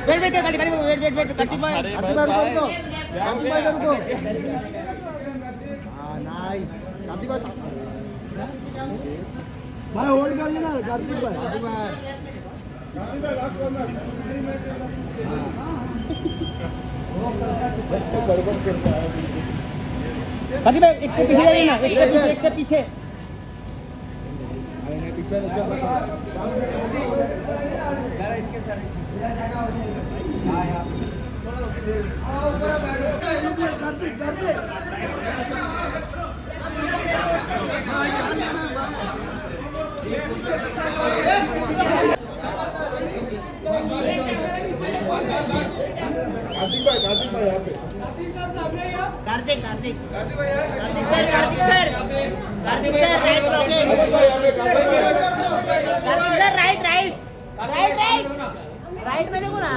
Wait wait गाड़ी गाड़ी wait wait wait Kartik भाई रुको कार्तिक भाई रुको हाँ नाइस कार्तिक भाई होल्ड करिए ना कार्तिक भाई कार्तिक भाई एक स्टेप पीछे जाइए ना एक स्टेप पीछे Kartik sir right problem Kartik sir right में देखो ना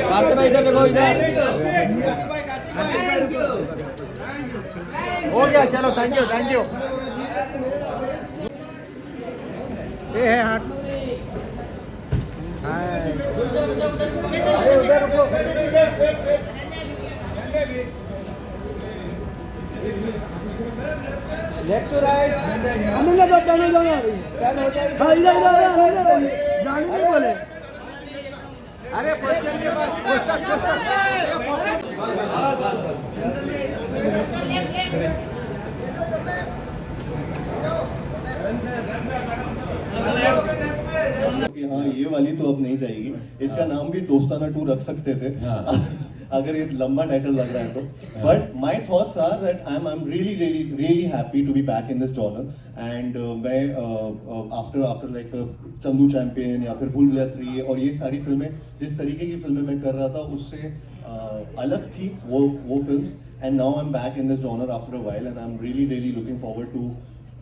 कार्तिक भाई इधर देखो इधर हो गया चलो थैंक यू ये है हाथ अरे उधर रुको लेफ्ट टू राइट हमें ना जाने जाना हाँ इधर जाने नहीं बोले अरे पोस्टर के पास कि हाँ ये वाली तो अब नहीं जाएगी, इसका नाम भी दोस्ताना 2 रख सकते थे अगर ये लंबा टाइटल लग रहा है तो. But my thoughts are that I am really happy to be back in this genre and मैं आफ्टर लाइक चंदू चैंपियन या फिर भूल भुलैया 3 और ये सारी फिल्में जिस तरीके की फिल्में मैं कर रहा था उससे अलग थी वो films. And now I am back in this genre after a while and I am really looking forward to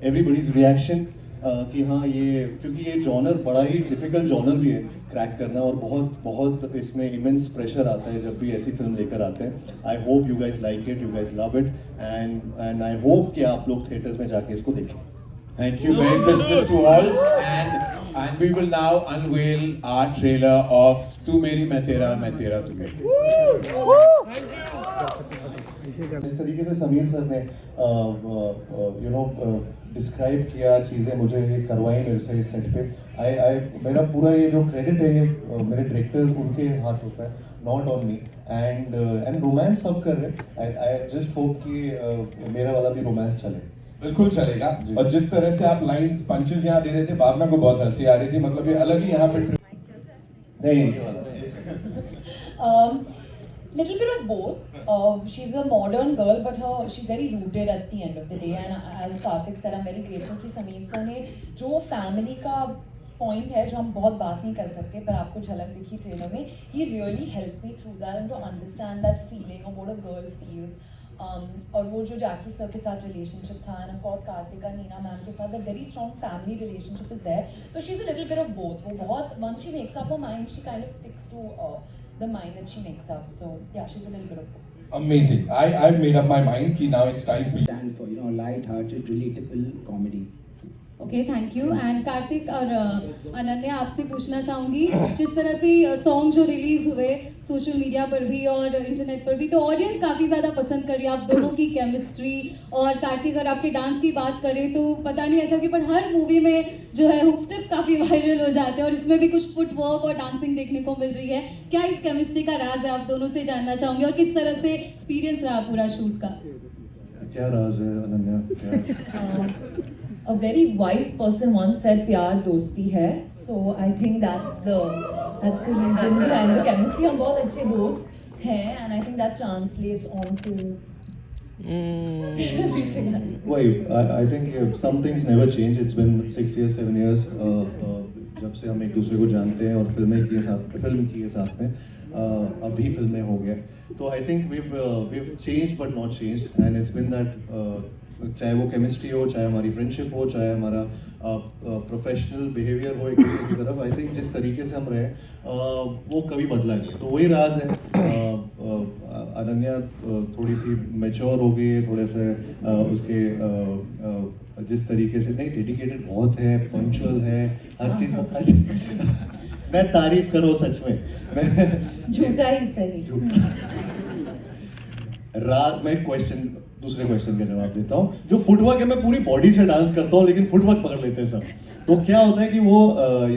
everybody's reaction कि हाँ ये क्योंकि ये जॉनर बड़ा ही डिफिकल्ट जॉनर भी है क्रैक करना और बहुत इसमें इमेंस प्रेशर आता है जब भी ऐसी फिल्म लेकर आते हैं. I hope you guys like it, you guys love it and I hope कि आप लोग थिएटर्स में जाके इसको देखें. Thank you. Merry Christmas to all. And we will now unveil our trailer of Tu Meri Main Tera Tu Meri. जिस तरीके से समीर सर ने डिस्क्राइब किया चीज़ें मुझे करवाई मेरे से इस सेट पे मेरा पूरा ये जो क्रेडिट है ये मेरे डायरेक्टर्स उनके हाथ होता है, not on me. And romance सब कर रहे हैं. आई जस्ट होप कि मेरा वाला भी रोमांस चले. बिल्कुल चलेगा. और जिस तरह से आप लाइंस पंचेस यहाँ दे रहे थे, भावना को बहुत हंसी आ रही थी. मतलब ये अलग ही यहाँ पे नहीं little bit of both. She's a modern girl, but she's very rooted at the end of the day. And as Karthik said, I'm very grateful कि समीर सर ने जो फैमिली का पॉइंट है जो हम बहुत बात नहीं कर सकते पर आपको झलक दिखी ट्रेलर में, he really helped me through that and to understand that feeling of what a girl feels. और वो जो जैकी सर के साथ रिलेशनशिप था and of course Kartika Neena ma'am के साथ, the very strong family relationship is there. तो she is a little bit of both. वो बहुत once she makes up her mind, she kind of sticks to the mind that she makes up. So yeah, she's a little bit of both. amazing. I've made up my mind कि now it's time for you. Stand for light-hearted, relatable comedy. Okay thank you. And Kartik और अनन्या आपसे पूछना चाहूँगी, जिस तरह से song जो release हुए सोशल मीडिया पर भी और इंटरनेट पर भी, तो ऑडियंस काफ़ी ज़्यादा पसंद कर रही है आप दोनों की केमिस्ट्री. और कार्तिक अगर आपके डांस की बात करें तो पता नहीं ऐसा कि, पर हर मूवी में जो है हुक स्टेप्स काफ़ी वायरल हो जाते हैं और इसमें भी कुछ फुटवर्क और डांसिंग देखने को मिल रही है. क्या इस केमिस्ट्री का राज है, आप दोनों से जानना चाहूँगी, और किस तरह से एक्सपीरियंस रहा पूरा शूट का? क्या राज है Ananya? A very wise person once said प्यार दोस्ती है. So I think that's the reason behind the chemistry. हम बहुत अच्छे दोस्त हैं and I think that translates on to everything else. Wait, I think some things never change. It's been 6 years, 7 years जब से हम एक दूसरे को जानते हैं और फिल्म की है साथ में. अभी फिल्में हो गए तो I think we've changed but not changed and it's been that चाहे वो केमिस्ट्री हो, चाहे हमारी फ्रेंडशिप हो, चाहे हमारा प्रोफेशनल बिहेवियर हो एक दूसरे की तरफ, आई थिंक जिस तरीके से हम रहे वो कभी बदला नहीं। तो वही राज है। अनन्या थोड़ी सी मैच्योर हो गई है, थोड़े से उसके जिस तरीके से, नहीं डेडिकेटेड बहुत है, पंक्चुअल है, हर चीज़ मैं तारीफ करो सच में, मैं झूठा ही सही। रात में दूसरे क्वेश्चन का जवाब देता हूँ। जो फुटवर्क है, मैं पूरी बॉडी से डांस करता हूँ लेकिन फुटवर्क पकड़ लेते हैं सब। तो क्या होता है कि वो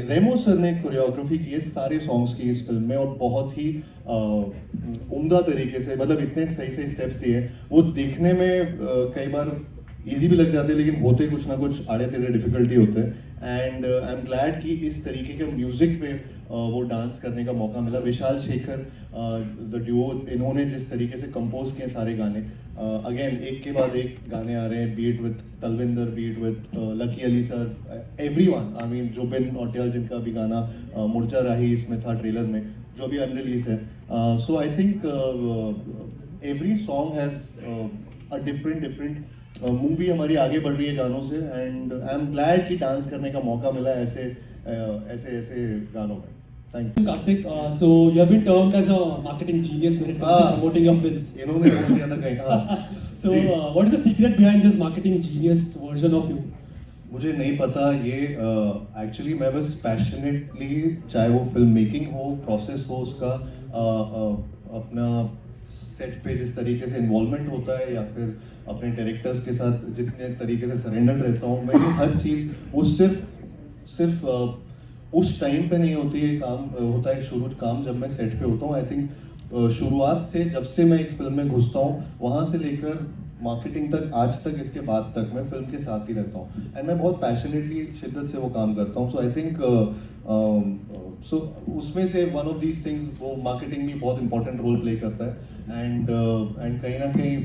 रेमो सर ने कोरियोग्राफी की है सारे सॉन्ग्स की इस फिल्म में, और बहुत ही उम्दा तरीके से, मतलब इतने सही सही स्टेप्स दिए, वो देखने में कई बार इजी भी लग जाते हैं लेकिन होते कुछ ना कुछ आड़े तेड़े डिफिकल्टी होते हैं। एंड आई एम ग्लैड कि इस तरीके के म्यूजिक पे वो डांस करने का मौका मिला। विशाल शेखर द ड्यूओ, इन्होंने जिस तरीके से कंपोज किए सारे गाने, अगेन एक के बाद एक गाने आ रहे हैं, beat with Talwinder, beat with Lucky Ali sir, everyone, I mean Jubin Nautiyal जिनका भी गाना मुर्जा राही इसमें था ट्रेलर में, जो भी अनरिलीज है। So I think every song has a different movie हमारी आगे बढ़ रही है गानों से, एंड आई एम ग्लैड कि डांस करने का मौका मिला ऐसे गानों में। Thank you. Karthik, so you have been termed as a marketing genius when it comes to promoting your films. इन्होंने बोल दिया था कहीं, हाँ। So what is the secret behind this marketing genius version of you? मुझे नहीं पता ये, एक्चुअली मैं बस पैशनेटली, चाहे वो फिल्म मेकिंग हो, प्रोसेस हो उसका, अपना सेट पे जिस तरीके से इन्वॉल्वमेंट होता है, या फिर अपने डायरेक्टर्स के साथ जितने तरीके से सरेंडर रहता हूँ मैं, हर चीज़ वो सिर्फ उस टाइम पे नहीं होती है, काम होता है शुरू काम जब मैं सेट पे होता हूँ। आई थिंक शुरुआत से, जब से मैं एक फिल्म में घुसता हूँ, वहाँ से लेकर मार्केटिंग तक, आज तक, इसके बाद तक मैं फिल्म के साथ ही रहता हूँ, एंड मैं बहुत पैशनेटली, शिद्दत से वो काम करता हूँ। सो आई थिंक उसमें से वन ऑफ दीज थिंग्स, वो मार्केटिंग भी बहुत इंपॉर्टेंट रोल प्ले करता है, एंड कहीं ना कहीं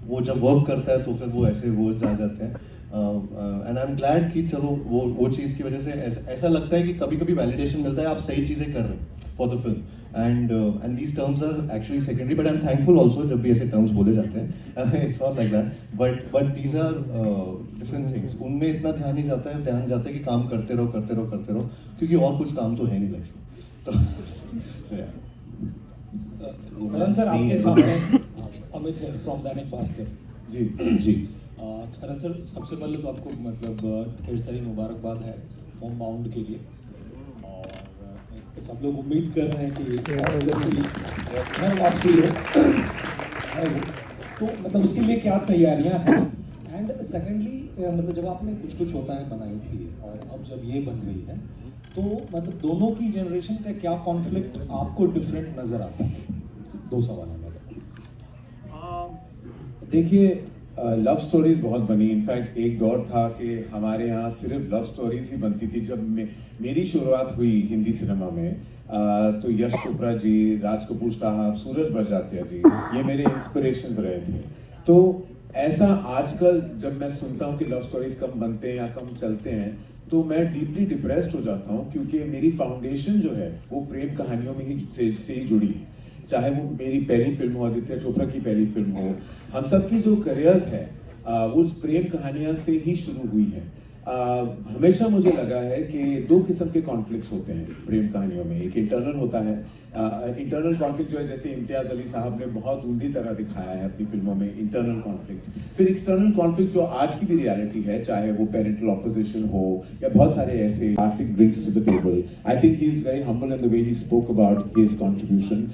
वो जब वर्क करता है तो फिर वो ऐसे वर्ड्स आ जाते हैं। एंड आई एम ग्लैड कि चलो वो चीज़ की वजह से ऐसा लगता है कि कभी कभी वैलिडेशन मिलता है, आप सही चीज़ें कर रहे हैं for the film, and these terms are actually secondary, but I am thankful also जब भी ऐसे टर्म्स बोले जाते हैं। It's not like that, but these are different things. उनमें इतना ध्यान जाता है कि काम करते रहो, क्योंकि और कुछ काम तो है नहीं लाइफ में। तो करण सर, आपके सामने Amit from Dainik Bhaskar. Ji Karan sir, सबसे पहले तो आपको मतलब ढेर सारी मुबारकबाद है फॉर्म बाउंड के लिए, और सब लोग उम्मीद कर रहे हैं कि ऑस्कर की वापसी है वो, तो मतलब उसके लिए क्या तैयारियां हैं? एंड सेकेंडली, मतलब जब आपने कुछ होता है बनाई थी और अब जब ये बन रही है, तो मतलब दोनों की जनरेशन का क्या कॉन्फ्लिक्ट आपको डिफरेंट नज़र आता है? 2 सवाल है मेरे। देखिए, लव स्टोरीज बहुत बनी। इनफैक्ट एक दौर था कि हमारे यहाँ सिर्फ लव स्टोरीज ही बनती थी। जब मेरी शुरुआत हुई हिंदी सिनेमा में, तो यश चोपड़ा जी, राज कपूर साहब, सूरज बड़जात्या जी, ये मेरे इंस्पिरेशंस रहे थे। तो ऐसा आजकल जब मैं सुनता हूँ कि लव स्टोरीज कम बनते हैं या कम चलते हैं, तो मैं डीपली डिप्रेस्ड हो जाता हूँ, क्योंकि मेरी फाउंडेशन जो है वो प्रेम कहानियों में ही से ही जुड़ी है। चाहे वो मेरी पहली फिल्म हो, आदित्य चोपड़ा की पहली फिल्म हो, हम सब की जो करियर्स है वो उस प्रेम कहानियां से ही शुरू हुई है। हमेशा मुझे लगा है कि 2 किस्म के कॉन्फ्लिक्ट्स होते हैं प्रेम कहानियों में। एक इंटरनल होता है, इंटरनल कॉन्फ्लिक्ट जो है, जैसे इम्तियाज अली साहब ने बहुत उम्दी तरह दिखाया है अपनी फिल्मों में, इंटरनल कॉन्फ्लिक्ट। फिर एक्सटर्नल कॉन्फ्लिक्ट जो आज की भी रियलिटी है, चाहे वो पेरेंटल ऑपोजिशन हो या बहुत सारे ऐसे। Kartik brings to the table, I think he is very humble in the way he spoke about his contribution.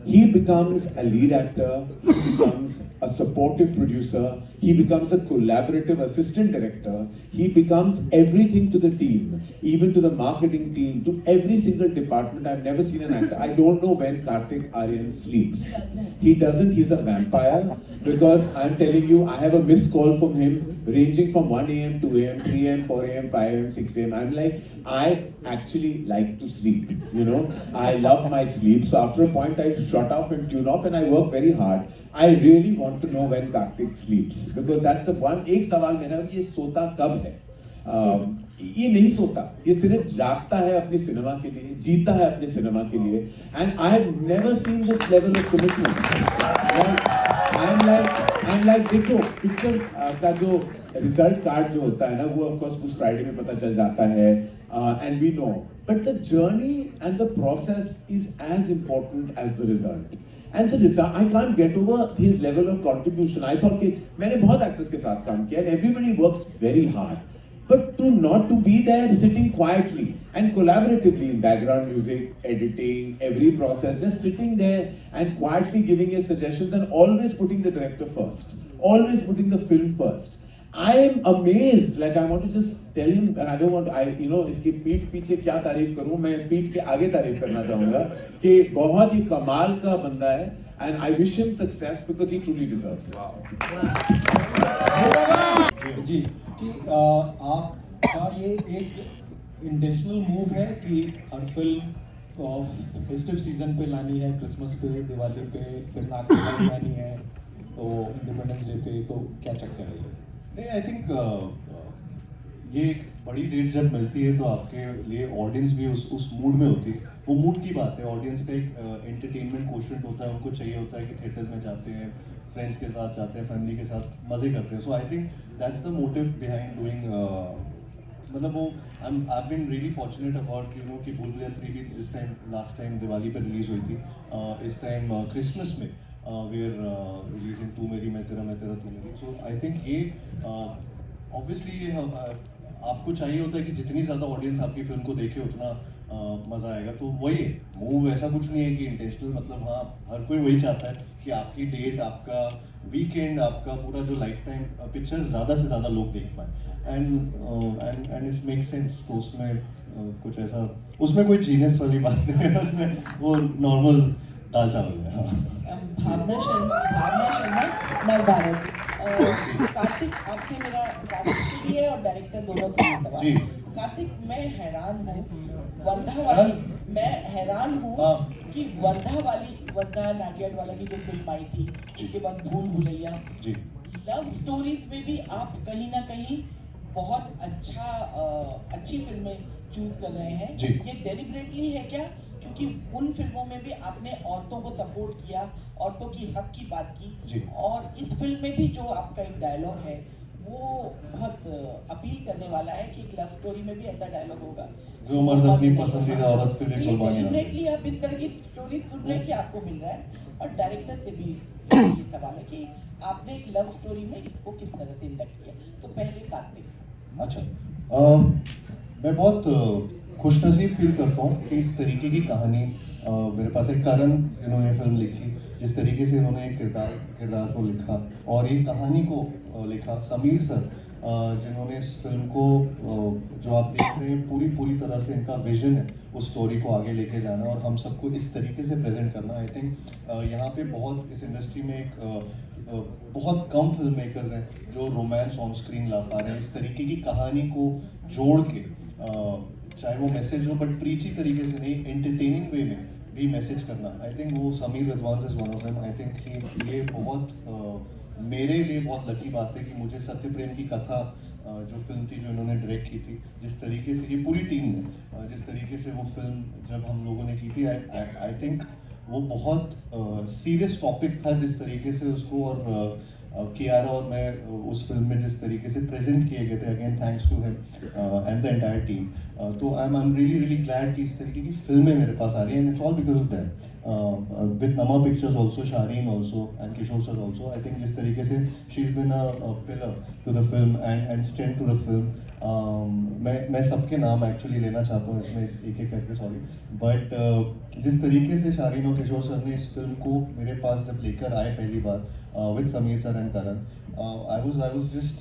He becomes a lead actor, he becomes a supportive producer, he becomes a collaborative assistant director, he becomes everything to the team, even to the marketing team, to every single department. I've never seen an actor. I don't know when Karthik Aaryan sleeps. He doesn't, he's a vampire, because I'm telling you, I have a missed call from him ranging from 1 a.m., 2 a.m., 3 a.m., 4 a.m., 5 a.m., 6 a.m. I'm like, I actually like to sleep, you know. I love my sleep. So after a point, I shut off and tune off, and I work very hard. I really want to know when Karthik sleeps, because that's the one. एक सवाल मेरा, ये सोता कब है? ये नहीं सोता, ये सिर्फ जागता है अपने सिनेमा के लिए, जीता है अपने सिनेमा के लिए. And I have never seen this level of commitment. I'm and like देखो पिक्चर का जो रिजल्ट कार्ड जो होता है ना वो ऑफ कोर्स उस फ्राइडे में पता चल जाता है and we know but the journey and the process is as important as the result and the result I can't get over his level of contribution I thought कि मैंने बहुत actors के साथ काम किया and everybody works very hard but to not to be there sitting quietly and collaboratively in background music, editing, every process, just sitting there and quietly giving his suggestions and always putting the director first, always putting the film first. I am amazed, like I want to just tell him, I don't want, इसकी पीठ पीछे क्या तारीफ करूं, मैं पीठ के आगे तारीफ करना चाहूंगा कि बहुत ही कमाल का बंदा है and I wish him success because he truly deserves it. जी कि आपका ये एक इंटेंशनल मूव है कि हर फिल्म फेस्टिव सीजन पे लानी है, क्रिसमस पे, दिवाली पे, फिर नागपंचमी पे लानी है, तो इंडिपेंडेंस डे पे, तो क्या चक्कर है ये? नहीं, आई थिंक ये एक बड़ी डेट जब मिलती है तो आपके लिए ऑडियंस भी उस मूड में होती है. वो मूड की बात है. ऑडियंस का एक एंटरटेनमेंट क्वोशंट होता है. उनको चाहिए होता है कि थिएटर्स में जाते हैं, फ्रेंड्स के साथ जाते हैं, फैमिली के साथ मज़े करते हैं. So I think that's the motive behind doing. मतलब वो I been really fortunate about कि भूल भुलैया 3 भी जिस टाइम लास्ट टाइम दिवाली पर रिलीज़ हुई थी, इस टाइम क्रिसमस में वी आर रिलीजिंग तू मेरी मैं तेरा तू मेरी. सो आई थिंक ये ऑब्वियसली ये आपको चाहिए होता है कि जितनी ज़्यादा ऑडियंस आपकी फिल्म को देखे उतना मज़ा आएगा. तो वही है मूव. ऐसा कुछ नहीं है कि इंटेंशनल. मतलब हाँ, हर कोई वही चाहता है कि आपकी डेट, आपका वीकेंड, आपका पूरा जो लाइफ टाइम पिक्चर ज़्यादा से ज़्यादा लोग देख पाए. And it makes sense. तो उसमें कुछ ऐसा, उसमें कोई जीनियस वाली बात नहीं है. उसमें वो नॉर्मल दाल चावल है. भावना शर्मा नव भारत. कार्तिक, आपसे मेरा कार्तिक भी है और डायरेक्टर दोनों से. कार्तिक, मैं हैरान हूँ कि वर्धा नाडियाड वाला की जो फिल्म आई थी, उसके बाद भूल भुलैया, लव स्टोरीज में भी आप कहीं ना कहीं बहुत अच्छी फिल्में चूज कर रहे हैं. ये डेलिबरेटली है क्या? क्योंकि उन फिल्मों में भी आपने औरतों को सपोर्ट किया, औरतों की हक की बात की, और इस फिल्म में भी जो आपका एक डायलॉग है वो बहुत अपील करने वाला है कि एक लव स्टोरी में भी ऐसा डायलॉग होगा, जो मर्द अपनी पसंदीदा औरत के लिए कुर्बानी. डेफिनेटली आप इस तरह की स्टोरी सुन रहे हैं कि आपको मिल रहा है. और डायरेक्टर से भी ये सवाल है कि आपने एक लव स्टोरी में इसको किस तरह से इंडक्ट किया. तो पहले कार्तिक. अच्छा, मैं बहुत खुशनसीब फील करता हूँ कि इस तरीके की कहानी मेरे पास एक करण इन्होंने फिल्म लिखी, जिस तरीके से इन्होंने एक किरदार को लिखा और एक कहानी को लिखा. समीर सर जिन्होंने इस फिल्म को जो आप देख रहे हैं पूरी तरह से इनका विजन है उस स्टोरी को आगे लेके जाना और हम सबको इस तरीके से प्रेजेंट करना. आई थिंक यहाँ पे बहुत इस इंडस्ट्री में बहुत कम फिल्म मेकर्स हैं जो रोमांस ऑन स्क्रीन ला पा रहे हैं. इस तरीके की कहानी को जोड़ के, चाहे वो मैसेज हो बट प्रीची तरीके से नहीं, एंटरटेनिंग वे में भी मैसेज करना. आई थिंक वो Sameer Vidwans is one of them. I think ये बहुत मेरे लिए बहुत लकी बात है कि मुझे सत्य प्रेम की कथा जो फिल्म थी जो इन्होंने डायरेक्ट की थी, जिस तरीके से ये पूरी टीम ने जिस तरीके से वो फिल्म जब हम लोगों ने की थी, आई थिंक वो बहुत सीरियस टॉपिक था जिस तरीके से उसको, और कियारा और मैं उस फिल्म में जिस तरीके से प्रेजेंट किए गए थे, again thanks to him and the entire team. तो आई एम रियली ग्लैड कि इस तरीके की फिल्में मेरे पास आ रही हैं, and it's all because of that. With Nama Pictures also, Shaheen also, and Kishore sir also. I think जिस तरीके से she's been a pillar to the film and strength to the film. मैं सबके नाम एक्चुअली लेना चाहता हूँ इसमें एक करके, सॉरी, बट जिस तरीके से शाहीन और किशोर सर ने इस फिल्म को मेरे पास जब लेकर आए पहली बार with Sameer sir and Karan, I was just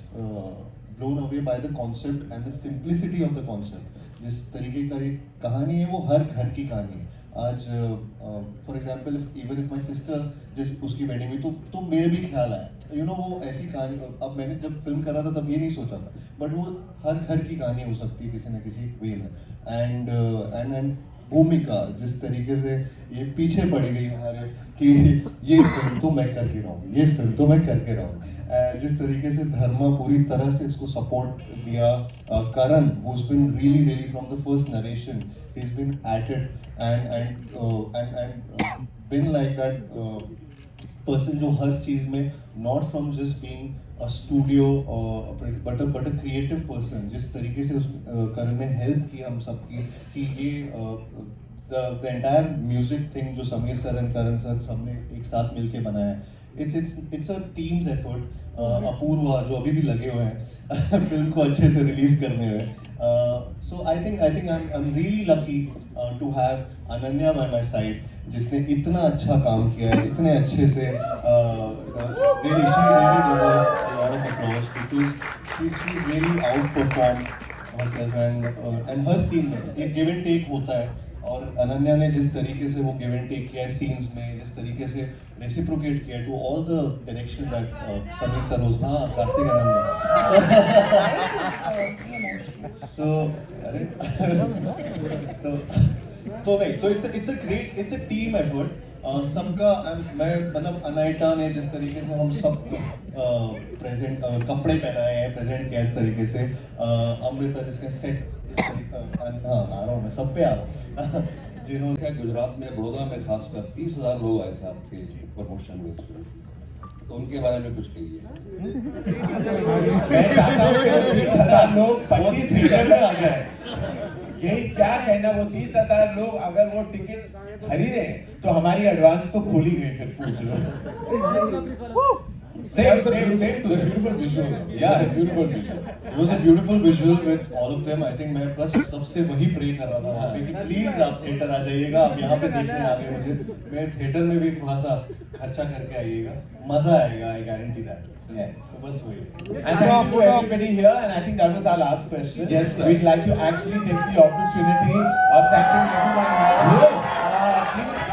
blown away by the concept and the simplicity of the concept. जिस तरीके का एक कहानी है वो हर घर की कहानी है. आज for example even if my sister जैसे उसकी वेडिंग हुई तो मेरे भी ख्याल आया, वो ऐसी कहानी. अब मैंने जब फिल्म करा था तब ये नहीं सोचा था, बट वो हर घर की कहानी हो सकती है किसी न किसी वे में. एंड भूमिका जिस तरीके से ये पीछे पड़ी गई हमारे कि ये फिल्म तो मैं करके रहूँगी, ये फिल्म तो मैं करके रहूँगी. जिस तरीके से धर्मा पूरी तरह से इसको सपोर्ट दिया. करण who's been really from the first narration, he's been at it and been like that person जो हर चीज में not from just being a studio but a creative person, जिस तरीके से उस करण ने हेल्प की हम सबकी कि ये the entire music thing जो Sameer sir and Karan sir सबने एक साथ मिलके बनाया है, it's a team's effort. Apoorva जो अभी भी लगे हुए हैं फिल्म को अच्छे से रिलीज करने में. So I think I'm really lucky to have Ananya by my side, जिसने इतना अच्छा काम किया है, इतने अच्छे से really she really deserves a lot of applause because she's really outperformed herself and her scene में एक give and take होता है, और अनन्या ने जिस तरीके से वो गिव एंड टेक किया है सीन्स में, जिस तरीके से रेसिप्रोकेट किया to all the direction that Sameer sir was, हाँ कार्तिक अनन्या सो अरे तो नहीं तो इट्स अ टीम एफर्ट सबका. मैं मतलब अनाइटा ने जिस तरीके से हम सब प्रेजेंट कपड़े पहनाए हैं, प्रेजेंट किया इस तरीके से, अमृता जिसने सेट हाँ आ रहा हूँ मैं सब पे आ रहा हूँ जिन्होंने गुजरात में बड़ौदा में खासकर 30,000 लोग आए थे आपके प्रमोशन में, तो उनके बारे में कुछ कहिए. मैं चाहता हूँ कि 30,000 लोग 25 दिसंबर में आ जाए. यही क्या कहना, वो 30,000 लोग अगर वो टिकट्स खरीदे तो हमारी एडवांस तो खोली गई, फिर पूछ लो. Same to the beautiful visual. Yeah, beautiful visual. It was a beautiful visual with all of them. I think मैं बस सबसे वही प्रे कर रहा था वहाँ पे कि प्लीज आप थिएटर आ जाइएगा, आप यहाँ पे देखने आ गए मुझे, मैं थिएटर में भी थोड़ा सा खर्चा करके आइएगा, मजा आएगा, I guarantee that. Yes. तो बस वही. And thank you to everybody here, and I think that was our last question. Yes, sir. We'd like to actually take the opportunity of thanking everyone here. Please